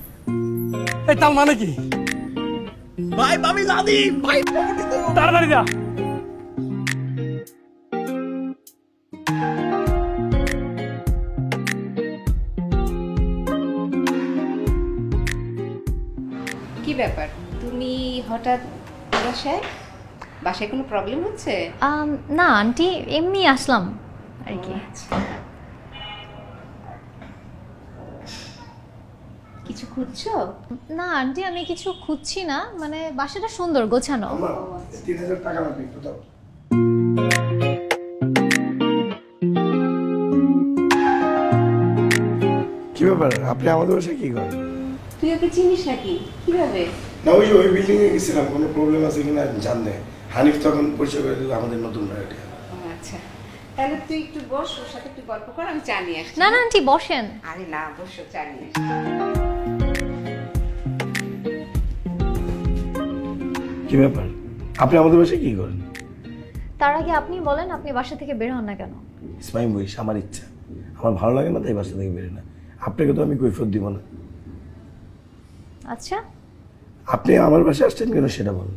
এই তার মানে কি? ভাই আমি জানি ভাই তাড়াতাড়ি যা। কি ব্যাপার, তুমি হঠাৎ বাসায় কোনো প্রবলেম হচ্ছে? না আন্টি, এমনি আসলাম আর কি। কিছু খুঁজছো? না আন্টি, আমি কিছু খুঁজছি না, মানে বাসাটা সুন্দর গোছানো। 3000 টাকা লাগবে একটু দাও। কি ব্যাপার, আপনি আমাদের বাসায় কি করেন? তুই ওকে চিনিস নাকি? কিভাবে? না ওই বিল্ডিং এ গেছিলাম, কোনো প্রবলেম আছে কিনা জানতে। হানিফ তখন পরিচয় করে দিল আমাদের নতুন বাড়িটা। আচ্ছা, তাহলে তুই একটু বস, ওর সাথে একটু গল্প কর, আমি চা নিয়ে আসছি। না না আন্টি বসেন। আরে না, বসো, চা নিয়ে আসি। কি ব্যাপার, আপনি আমাদের বাসায় কি করেন? তার আগে আপনি বলেন, আপনি বাসা থেকে বের হন না কেন? ইসমাইল বইস, আমার ইচ্ছা, আমার ভালো লাগে না তাই বাসা থেকে বেরোই না। আপনাকে তো আমি কৈফিয়ত দিব না। আচ্ছা, আপনি আমার বাসায় আসছেন কেন সেটা বলুন।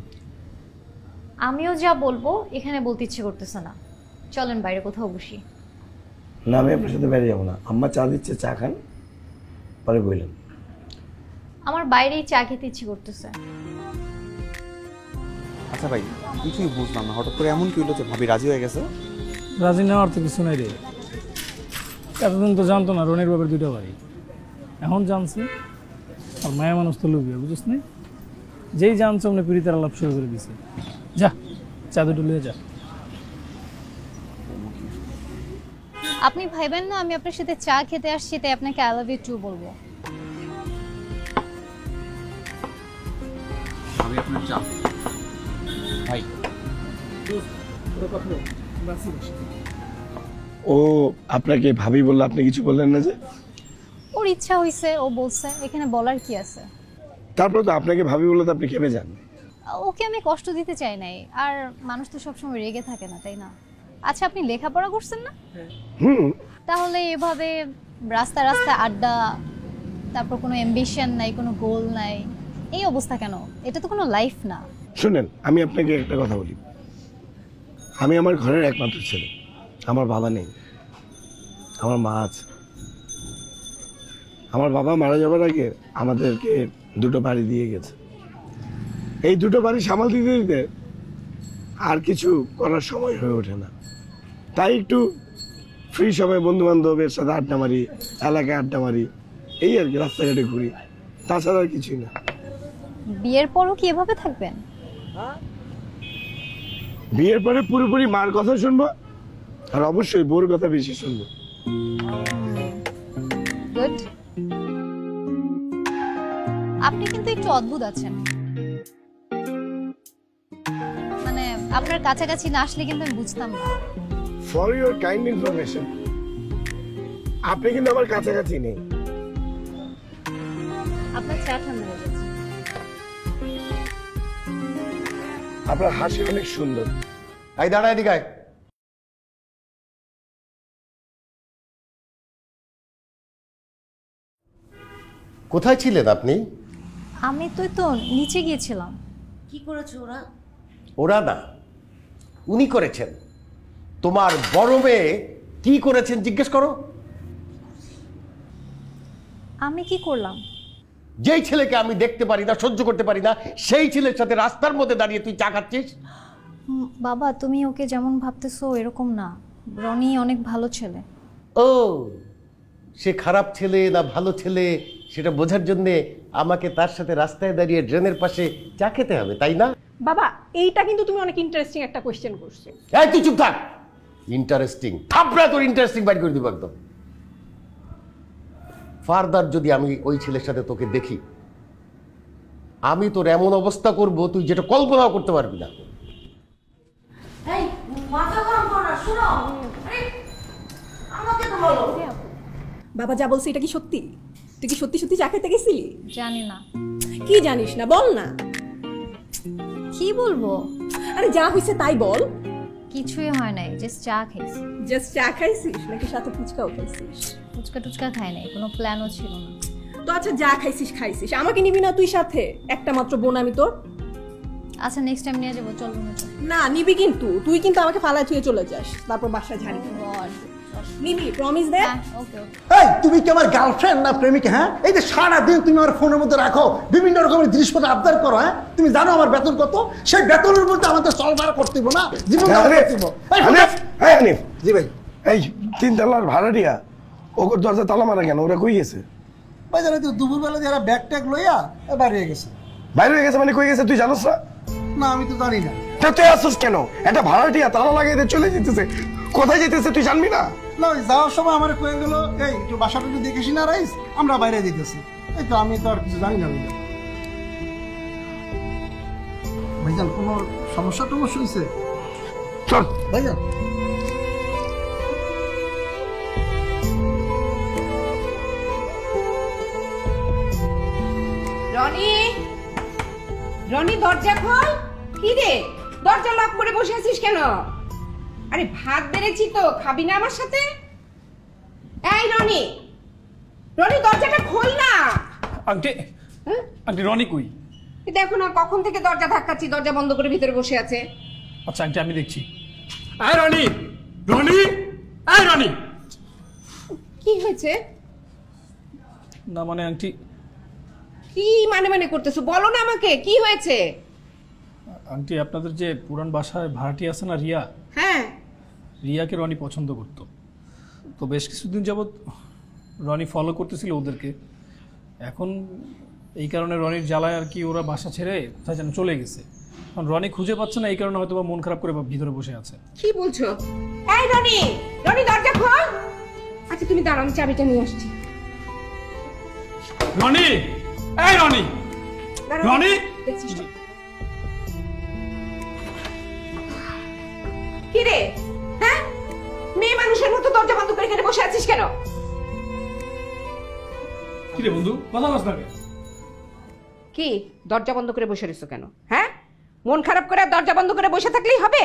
আমিও যা বলবো এখানে বলতে ইচ্ছে করতেছে না, চলেন বাইরে কোথাও বসি। না, আমি আপনার সাথে বাইরে যাবো না। আম্মা চা দিচ্ছে, চা খান, পরে বললেন। আমার বাইরেই চা খেতে ইচ্ছে করতেছে। আচ্ছা ভাই, কিছুই বুঝলাম না, হঠাৎ করে এমন কি হলো যে ভাবি রাজি হয়ে গেছে? রাজি নেওয়ার তো কিছু নাই রে, এতদিন তো জানতো না রনির বাবার 2টা বাড়ি, এখন জানছে। আর মায়া মানুষ তো লুবিয়া, বুঝিস না? যেই জানছে অমনি পিড়িতার আলাপ শুরু করে দিছে। যা, চা দুটো লিয়ে যা। আপনি ভাইবেন না আমি আপনার সাথে চা খেতে আসছি তাই আপনাকে আই লাভ ইউ টু বলবো। আমি আপনার চা ভাই। ও আপনাকে ভাবি বললো, আপনি কিছু বললেন না যে? ওর ইচ্ছা হইছে, ও বলছে, এখানে বলার কি আছে? তারপর তো আপনাকে ভাবি বললো তো আপনি কেঁপে যান। ওকে আমি কষ্ট দিতে চাই নাই, আর মানুষ তো সবসময় রেগে থাকে না, তাই না? আচ্ছা, আপনি লেখাপড়া করছেন না? তাহলে এভাবে রাস্তা রাস্তা আড্ডা, তারপর কোনো অ্যাম্বিশন নাই, কোনো গোল নাই, এই অবস্থা কেন? এটা তো কোনো লাইফ না। শুনেন, আমি আপনাকে একটা কথা বলি। আমি আমার ঘরের একমাত্র ছেলে, আমার বাবা নেই, আমার মা আছে। আমার বাবা মারা যাবার আগে আমাদেরকে 2টো বাড়ি দিয়ে গেছে। এই 2টো বাড়ি সামাল দিতে দিতে আর কিছু করার সময় হয়ে ওঠে না, তাই একটু ফ্রি সময় বন্ধু বান্ধবের সাথে আড্ডা মারি, এলাকায় আড্ডা মারি, এই আর কি, রাস্তাঘাটে ঘুরি, তাছাড়া আর কিছুই না। বিয়ের পরও কি এভাবে থাকবেন? বিয়ের পরে পুরোপুরি মার কথা শুনবো, আর অবশ্যই বউর কথা বেশি শুনবো। গুড। আপনি কিন্তু একটু অদ্ভুত আছেন, মানে আপনার কাছাকাছি না আসলে কিন্তু আমি বুঝতাম না। ফর ইউর কাইন্ড ইনফরমেশন, আপনি কিন্তু আমার কাছাকাছি নেই। আপনার চা ঠান্ডা হয়ে গেছে। আপনার হাসি অনেক সুন্দর। এই দাঁড়া, এদিকে আয়। কোথায় ছিলেন আপনি? আমি তো নিচে গিয়েছিলাম। কি করেছো ওরা? ওরা না, উনি করেছেন। তোমার বড় মেয়ে কি করেছেন জিজ্ঞেস করো। আমি কি করলাম? যেই ছেলেকে আমি দেখতে পারি না, সহ্য করতে পারি না, সেই ছেলের সাথে রাস্তার মধ্যে দাঁড়িয়ে তুই চা খাচ্ছিস। বাবা, তুমি ওকে যেমন ভাবতেছো এরকম না, রনি অনেক ভালো ছেলে। ও, সে খারাপ ছেলে না ভালো ছেলে সেটা বোঝার জন্য আমাকে তার সাথে রাস্তায় দাঁড়িয়ে ড্রেনের পাশে চা খেতে হবে, তাই না? বাবা, এইটা কিন্তু তুমি অনেক ইন্টারেস্টিং একটা কোশ্চেন করছো। এই তুই চুপ থাক। ইন্টারেস্টিং থাপড়া তোর ইন্টারেস্টিং বাইর করে দিব একদম। ফারদার যদি আমি ওই ছেলের সাথে তোকে দেখি, আমি তোর এমন অবস্থা করব তুই যেটা কল্পনাও করতে পারবি না। এই মাথা গরম করো না, শুনো। আরে বলো। বাবা যা বলছে এটা কি সত্যি? তুই কি সত্যি সত্যি চা খেতে গেছিলি? জানি না। কি জানিস না বল না। কি বলবো? আরে যা হইছে তাই বল। কিছুই হয় নাই, জাস্ট চা খাইছি। জাস্ট চা খাইছিস নাকি সাথে ফুচকাও খাইছিস? ফুচকা টুচকা খাই নাই, কোনো প্ল্যানও ছিল না। তো আচ্ছা যা খাইছিস খাইছিস, আমাকে নিবি না তুই সাথে? একটা মাত্র বোন আমি তোর। আচ্ছা নেক্সট টাইম নিয়ে যাবো, চল রুমে চল। না নিবি কিন্তু, তুই কিন্তু আমাকে ফালায় থুয়ে চলে যাস, তারপর বাসায় ঝাড়ি দিবি। নিবি, প্রমিস দে। ওকে ওকে। এই তুমি কি আমার গার্লফ্রেন্ড না প্রেমিকা? হ্যাঁ, এই যে সারাদিন তুমি আমার ফোনের মধ্যে রাখো, বিভিন্ন রকমের জিনিসপত্র আবদার করো। হ্যাঁ, তুমি জানো আমার বেতন কত? সেই বেতনের মধ্যে আমাদের চলবার করতে হবে না, জীবন হানিফ জি ভাই। এই 3 তলার ভাড়াটিয়া ওর দরজা তালা মারা কেন? ওরা কই গেছে? ভাই জানো তো দুপুরবেলা যারা ব্যাগ ট্যাগ লইয়া বাইরে হয়ে গেছে। বাইরে হয়ে গেছে মানে কই গেছে তুই জানোস না? না আমি তো জানি না। তুই আসছিস কেন? একটা ভাড়াটিয়া তালা লাগাই দিয়ে চলে যেতেছে, কোথায় যেতেছে তুই জানবি না? না ওই যাওয়ার সময় আমার কয়ে গেল এই একটু বাসাটা একটু দেখেছি না রাইস, আমরা বাইরে যেতেছি। এই তো আমি তো আর কিছু জানি না। ভাইজান কোনো সমস্যা টমস্যা হয়েছে? চল ভাইজান। রনি, রনি দরজা খোল। কি রে দরজা লক করে বসে আছিস কেন? আরে ভাত বেড়েছি তো, খাবি না আমার সাথে? এই রনি, রনি দরজাটা খোল না। আন্টি আন্টি রনি কই? দেখো না কখন থেকে দরজা ধাক্কাচ্ছি, দরজা বন্ধ করে ভিতরে বসে আছে। আচ্ছা আন্টি আমি দেখছি। আয় রনি, রনি, আয় রনি। কি হয়েছে? না মানে আন্টি কি মানে মানে করতেছো? বলো না আমাকে কি হয়েছে। আন্টি আপনাদের যে পুরান বাসায় ভাড়াটি আছে না রিয়া, হ্যাঁ রিয়াকে রনি পছন্দ করত। তো বেশ কিছুদিন যাবৎ রনি ফলো করতেছিল ওদেরকে। এখন এই কারণে রনির জ্বালায় আর কি ওরা বাসা ছেড়ে কোথায় যেন চলে গেছে। কারণ রনি খুঁজে পাচ্ছে না, এই কারণে হয়তো বা মন খারাপ করে ভিতরে বসে আছে। কি বলছো? এই রনি, রনি দরজা খোল। আচ্ছা তুমি দাঁড়াও, আমি চাবিটা নিয়ে আসছি। রনি, এই রনি, রনি। কি রে? হ্যাঁ, মেয়ে মানুষের মতো দরজা বন্ধ করে এখানে বসে আছিস কেন? কি রে বন্ধু, কথা বলছ না কেন? কি দরজা বন্ধ করে বসে রইছো কেন? হ্যাঁ, মন খারাপ করে দরজা বন্ধ করে বসে থাকলেই হবে?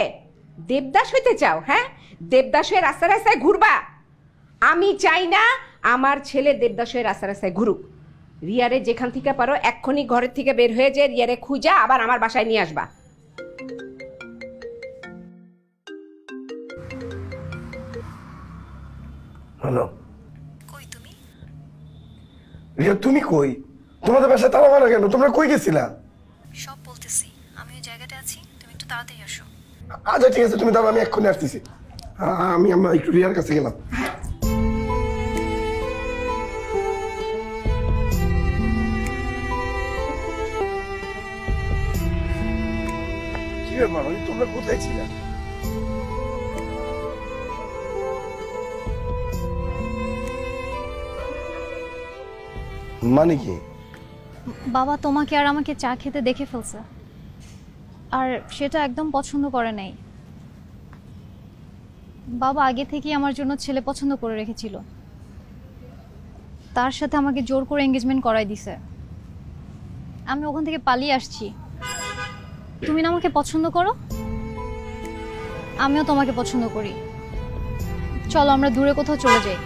দেবদাস হইতে চাও? হ্যাঁ, দেবদাস হয়ে রাস্তায় রাস্তায় ঘুরবা? আমি চাই না আমার ছেলে দেবদাস হয়ে রাস্তায় রাস্তায় ঘুরুক। রিয়ারে যেখান থেকে পারো এক্ষুনি ঘরের থেকে বের হয়ে যে রিয়ারে খুঁজা আবার আমার বাসায় নিয়ে আসবা। হ্যালো, কই তুমি? রিয়া তুমি কই? তোমাদের বাসায় তালা মারা কেন? তোমরা কই গেছিলা? সব বলতেছি, আমি ওই জায়গাটা আছি, তুমি একটু তাড়াতাড়ি আসো। আচ্ছা ঠিক আছে, তুমি দাঁড়াও, আমি এক্ষুনি আসতেছি। আমি একটু রিয়ার কাছে গেলাম। কি ব্যাপার, তোমরা কোথায় ছিলা? মানে কি? বাবা তোমাকে আর আমাকে চা খেতে দেখে ফেলছে, আর সেটা একদম পছন্দ করে নাই। বাবা আগে থেকেই আমার জন্য ছেলে পছন্দ করে রেখেছিল, তার সাথে আমাকে জোর করে এঙ্গেজমেন্ট করাই দিছে। আমি ওখান থেকে পালিয়ে আসছি। তুমি না আমাকে পছন্দ করো, আমিও তোমাকে পছন্দ করি। চলো আমরা দূরে কোথাও চলে যাই।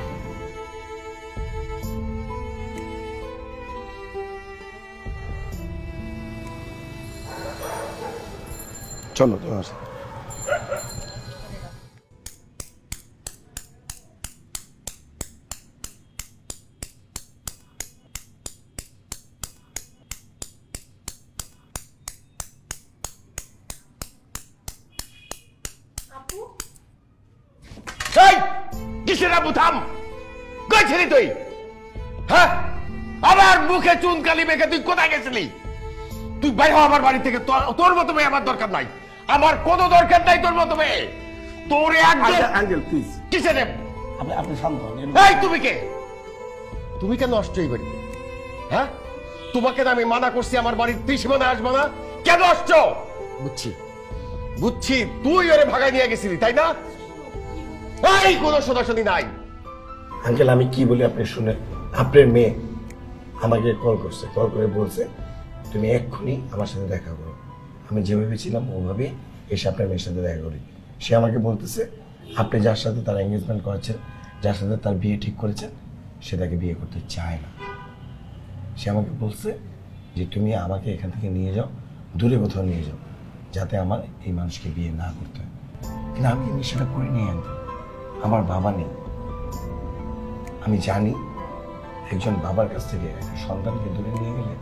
চলো তোমার সাথে। কিসের আবু থাম? কই ছিলি তুই? হ্যাঁ, আমার মুখে চুনকালি মেখে তুই কোথায় গেছিলি? তুই বাইরে হ আমার বাড়ি থেকে। তোর মতো মেয়ে আমার দরকার নাই, আমার কোনো দরকার নাই তোর মতো মেয়ে। তোর আঙ্কেল প্লিজ। কিসের? আপনি শান্ত হন। এই তুমি কে? তুমি কেন আসছো এই বাড়িতে? হ্যাঁ, তোমাকে আমি মানা করছি আমার বাড়ির ত্রিসীমানা আসবো না, কেন আসছো? বুঝছি বুঝছি, তুই ওরে ভাগাই নিয়ে গেছিলি তাই না? এই কোনো শোনাশুনি নাই, আঙ্কেল আমি কি বলি আপনি শুনে, আপনার মেয়ে আমাকে কল করছে, কল করে বলছে তুমি এক্ষুনি আমার সাথে দেখা করো। আমি যেভাবে ছিলাম ওভাবে এসে আপনার মেয়ের সাথে দেখা করি। সে আমাকে বলতেছে আপনি যার সাথে তার এঙ্গেজমেন্ট করেছেন, যার সাথে তার বিয়ে ঠিক করেছেন, সে তাকে বিয়ে করতে চায় না। সে আমাকে বলছে যে তুমি আমাকে এখান থেকে নিয়ে যাও, দূরে কোথাও নিয়ে যাও, যাতে আমার এই মানুষকে বিয়ে না করতে হয়। কিন্তু আমি সেটা করিনি। আমার বাবা নেই। আমি জানি একজন বাবার কাছ থেকে একটা সন্তানকে দূরে নিয়ে গেলে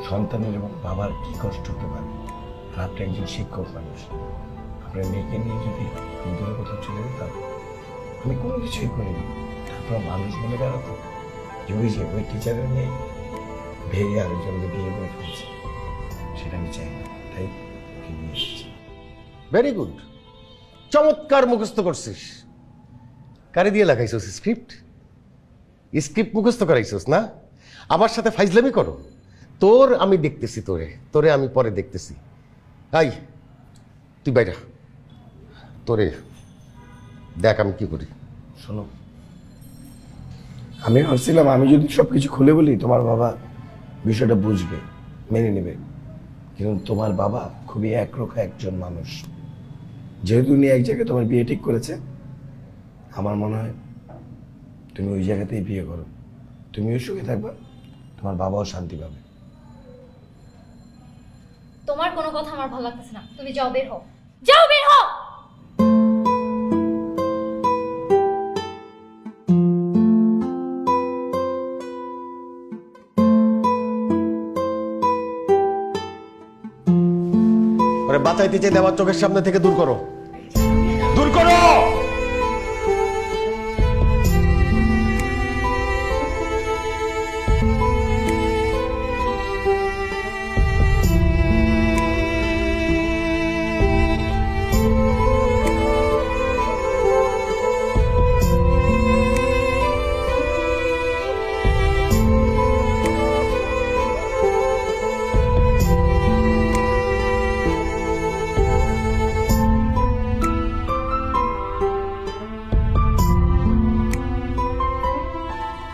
সন্তানের এবং বাবার কি কষ্ট হতে পারে। আর আপনি একজন শিক্ষক মানুষ, আপনার মেয়েকে নিয়ে যদি আমি দূরে কোথাও চলে যেতাম, আমি কোনো কিছুই করিনি। তারপর মানুষ মনে বেড়াতো যে ওই টিচারের মেয়ে ভেঙে আরেকজনকে বিয়ে করে ফেলছে, সেটা আমি চাই না, তাই ওকে নিয়ে এসেছি। ভেরি গুড, চমৎকার মুখস্থ করছিস। কারে দিয়ে লাগাইছিস স্ক্রিপ্ট? স্ক্রিপ্ট মুখস্থ করাইছিস না? আমার সাথে ফাইজলামি করো? তোর আমি দেখতেছি, তোরে আমি পরে দেখতেছি। আই তুই বাইরা, তোরে দেখ আমি কি করি। শোনো, আমি ভাবছিলাম আমি যদি সবকিছু খুলে বলি তোমার বাবা বিষয়টা বুঝবে, মেনে নেবে। কিন্তু তোমার বাবা খুবই একরোখা একজন মানুষ। যেহেতু উনি এক জায়গায় তোমার বিয়ে ঠিক করেছে, আমার মনে হয় তুমি ওই জায়গাতেই বিয়ে করো। তুমিও সুখে থাকবা, তোমার বাবাও শান্তি পাবে। তোমার কোনো কথা আমার ভালো লাগতেছে না, তুমি যাও, বের হও, যাও, বের হও। বাঁচাইতে চাইলে আমার চোখের সামনে থেকে দূর করো, দূর করো।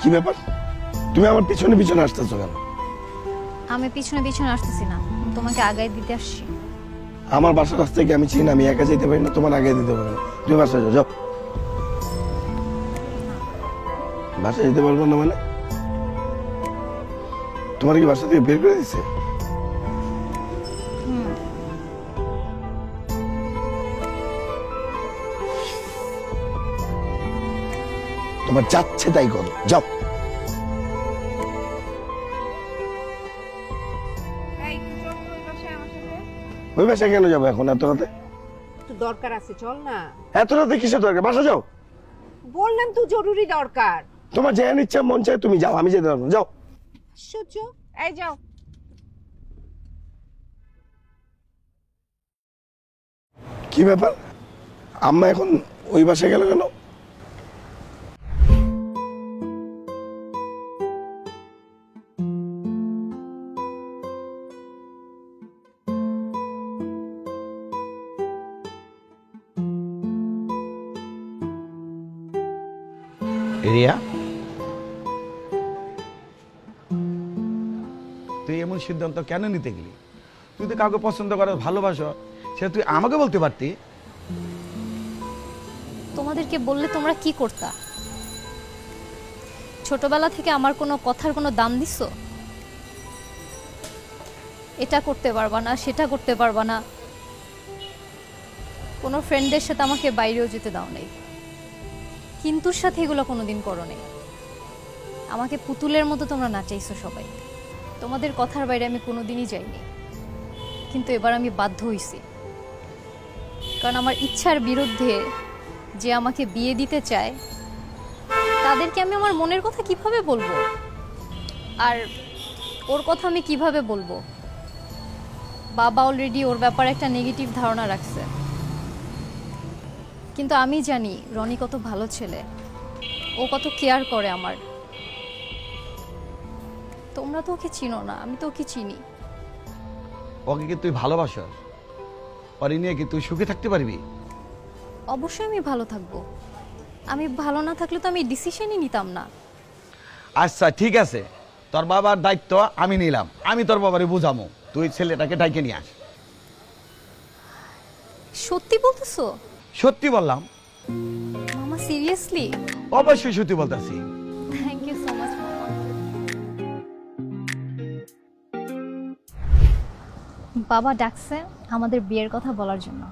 কি ব্যাপার, তুমি আমার পিছনে পিছনে আসতেছো কেন? আমি পিছনে পিছনে আসতেছি না, তোমাকে আগায় দিতে আসছি। আমার বাসার রাস্তায় কি আমি চিনি? আমি একা যেতে পারি না, তোমার আগে দিতে পারবো না। তুমি বাসায় যাও, যাও। বাসায় যেতে পারবো না মানে? তোমার কি বাসা থেকে বের করে দিচ্ছে? তোমার যাচ্ছে তাই করো, যাও। ওই বাসায় কেন যাবো এখন এত রাতে? তো দরকার আছে, চল না। এত রাতে কিসের দরকার? বাসা যাও। বললাম তো জরুরি দরকার। তোমার যে ইচ্ছা মন চায় তুমি যাও, আমি যেতে পারবো না, যাও। আশ্চর্য, এই যাও। কি ব্যাপার, আম্মা এখন ওই বাসায় গেল কেন? রিয়া, তুই এমন সিদ্ধান্ত কেন নিতে গেলি? তুই তো কাউকে পছন্দ করার ভালোবাসো, সেটা তুই আমাকে বলতে পারতি। তোমাদেরকে বললে তোমরা কি করতা? ছোটবেলা থেকে আমার কোনো কথার কোনো দাম দিছো? এটা করতে পারবা না, সেটা করতে পারবা না। কোনো ফ্রেন্ডদের সাথে আমাকে বাইরেও যেতে দাও নাই, কিন্তুর সাথে এগুলো কোনোদিন করো নাই। আমাকে পুতুলের মতো তোমরা নাচাইছো সবাই। তোমাদের কথার বাইরে আমি কোনোদিনই যাইনি, কিন্তু এবার আমি বাধ্য হইছি। কারণ আমার ইচ্ছার বিরুদ্ধে যে আমাকে বিয়ে দিতে চায়, তাদেরকে আমি আমার মনের কথা কিভাবে বলবো? আর ওর কথা আমি কিভাবে বলবো? বাবা অলরেডি ওর ব্যাপারে একটা নেগেটিভ ধারণা রাখছে। কিন্তু আমি জানি রনি কত ভালো ছেলে, ও কত কেয়ার করে আমার। তোমরা তো ওকে চিনো না, আমি তো ওকে চিনি। ওকে কি তুই ভালোবাসস? ওর নিয়ে কি তুই সুখে থাকতে পারবি? অবশ্যই আমি ভালো থাকবো। আমি ভালো না থাকলে তো আমি ডিসিশনই নিতাম না। আচ্ছা ঠিক আছে, তোর বাবার দায়িত্ব আমি নিলাম, আমি তোর বাবারে বুঝামো, তুই ছেলেটাকে ডাইকে নিয়ে আস। সত্যি বলতেছো? সত্যি বললাম। মামা সিরিয়াসলি? অবশ্যই সত্যি বলতেছি। থ্যাংক ইউ সো মাচ মামা। বাবা ডাকছে আমাদের বিয়ের কথা বলার জন্য।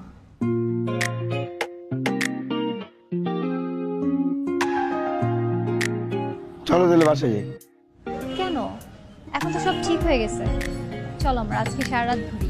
চলো তাহলে বাসায় যাই। কেন? এখন তো সব ঠিক হয়ে গেছে, চলো আমরা আজকে সারা রাত ঘুরি।